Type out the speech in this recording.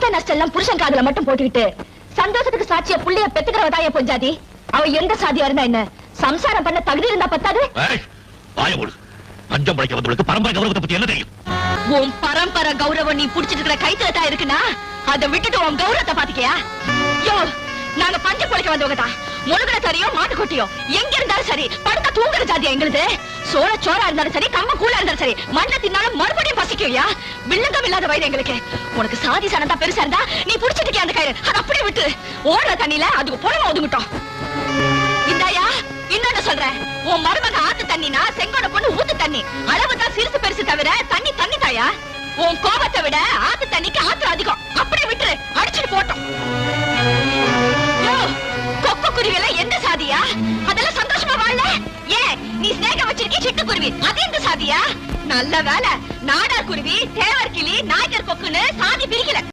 கஷ்ட நஷ்டம் எல்லாம் புருஷன் காதுல மட்டும் போட்டுக்கிட்டு சந்தோஷத்துக்கு சாட்சிய புள்ளைய பெத்துக்கிறவதாய பொஞ்சாதி. அவ எந்த சாதியா இருந்தா என்ன, சம்சாரம் பண்ண தகுதி இருந்தா பத்தாது. பஞ்சம் படைக்க வந்தவளுக்கு பரம்பரை கௌரவத்தை பத்தி என்ன தெரியும்? உன் பரம்பரை கௌரவம் நீ புடிச்சிட்டு இருக்கிற கைத்துல தான் இருக்குன்னா அதை விட்டுட்டு உன் கௌரவத்தை பாத்துக்கியா? யோ, நாங்க பஞ்சம் படைக்க வந்தவங்க தான். முழுகிற சரியோ மாட்டு கொட்டியோ எங்க இருந்தாலும் சரி, படுக்க தூங்குற ஜாதியா எங்களுது. சோழ சோறா இருந்தாலும் சரி, கம்ம கூழா இருந்தாலும் சரி, மண்ணை தின்னாலும் மறுபடியும் பசிக்கும்யா. வில்லங்கம் இல்லாத வயது எங்களுக்கு. உனக்கு சாதி சனந்தா பெருசா இருந்தா நீ புடிச்சிட்டு அந்த கயிறு அதை அப்படியே விட்டு ஓடுற தண்ணியில அதுக்கு புலமா ஒதுங்கிட்டோம். இந்தாயா இன்னொன்னு சொல்றேன், உன் மருமக ஆத்து தண்ணினா செங்கோட பொண்ணு ஊத்து தண்ணி. அளவு தான் சிறுசு பெருசு தவிர தண்ணி தண்ணி தாயா. உன் கோபத்தை விட ஆத்து தண்ணிக்கு ஆத்து அதிகம். அப்படியே விட்டு அடிச்சுட்டு போட்டோம். கொக்கு குருவி எந்த சாதியா? அதெல்லாம் சந்தோஷமா வாழல. ஏன் நீ ஸ்நேகம் வச்சிருக்கே சிட்டுக்குருவி, அது எந்த சாதியா? நல்ல வேலை நாடா குருவி